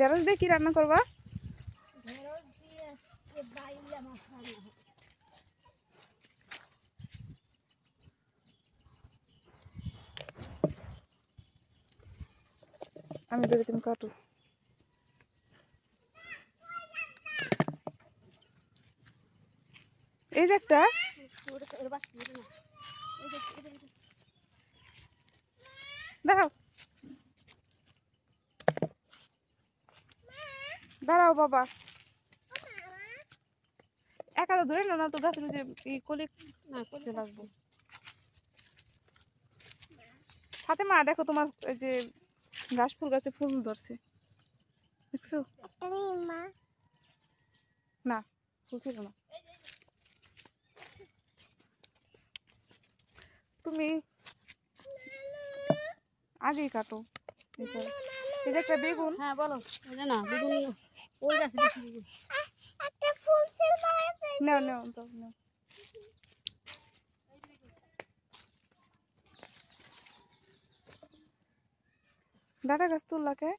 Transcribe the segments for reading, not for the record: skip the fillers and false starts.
ঢেঁড়স দিয়ে কি রান্না করবা? ঢেঁড়স দিয়ে আজকে বাইলা মাছ রান্না হবে। আমি ধরে তুমি কাটো। এই যে একটা দাঁড়াও দাঁড়াও বাবা, একা তো ধরে না, তো গাছের নিচে কলি করতে লাগবো। হাতে মা দেখো তোমার ওই যে ঘাস ফুল গাছে ফুল ধরছে, দেখছো? না, ফুল ছিল না। তুমি আগেই কাটো। এই যে একটা বেগুন। হ্যাঁ বলো। না বেগুন ওই গাছে বেশি বেগুন। একটা ফুল ছিল নাও নাও যাও নাও। ডাটা গাছ তুললা কে?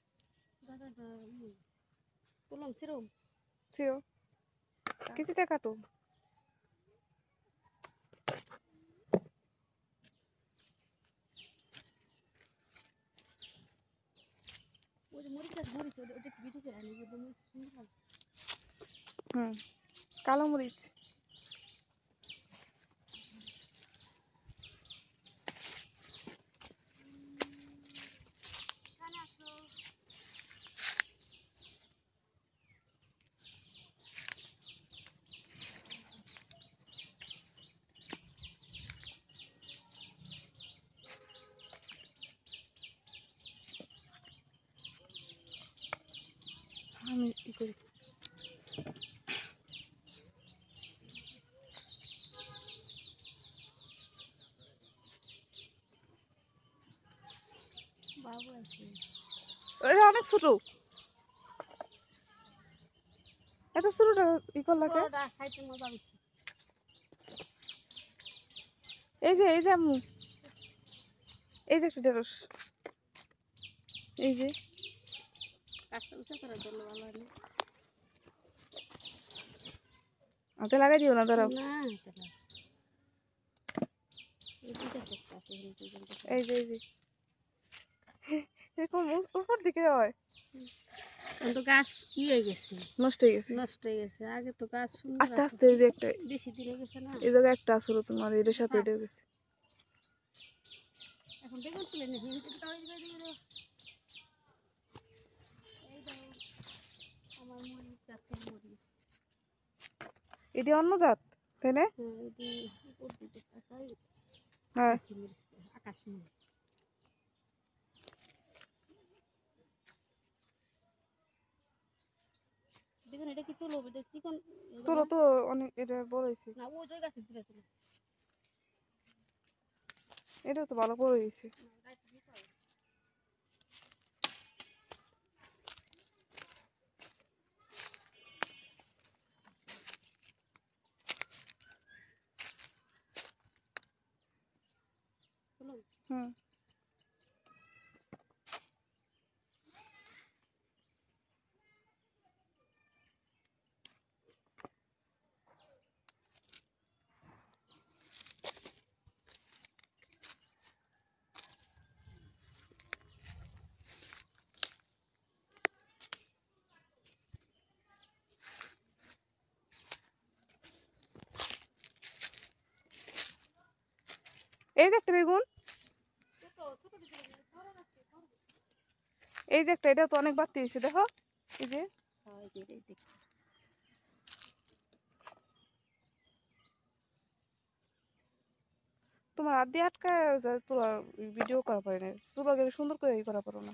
তুললাম সেরকম ছিল কিছুটা কাটো। ওই যে মরিচ গাছ মরিচ ওটা একটু বেশি করে আনি ওটা মরিচ সুন্দর লাগে। কালো মরিচ। আমি ই করি। বাবু আছে এটা অনেক ছোট, এত ছোটটা ই করলা কে? বড়টা খাইতে মজা বেশি। এই যে আম্মু, এই যে একটা ঢেঁড়স, এই যে গাছটা উঁচা করার জন্য ভালো হয় না। হাতে লাগাই দিও না, দাঁড়াও। না এই দুইটা চেষ্টা আছে এই যে এরকম উপর দিকে হয়, কিন্তু গাছ ই হয়ে গেছে, নষ্ট হয়ে গেছে। নষ্ট হয়ে গেছে। আগে তো গাছ সুন্দর আস্তে আছে, আস্তে এই যে একটা বেশি দিন হয়ে গেছে না। এই জায়গায় একটা আসলো তোমার, এটার সাথে হ্যাঁ। এটা গেছে। এখন বেগুন তুলে নিয়ে এই দাও আমার মরিচ গাছের মরিচ। এটি অন্য জাত, তাই না? হ্যাঁ এটি উপর দিকে তাকাই হ্যাঁ আকাশি মরিচ, আকাশি মরিচ। দেখুন এটা কি তুলো, এটা চিকন তোর তো অনেক, এটা বড় হয়েছে, না ওই ওই গাছে তুলে তুলে এটা তো ভালো বড় হয়েছে। হুম এই যে একটা বেগুন, এই যে একটা, এটা তো অনেক বাড়তি হয়েছে দেখো, এই যে তোমার হাত দিয়ে আটকায় যায়, তোলা ভিডিও করা পারে না, তোলা গেলে সুন্দর করে ই করা পারো না।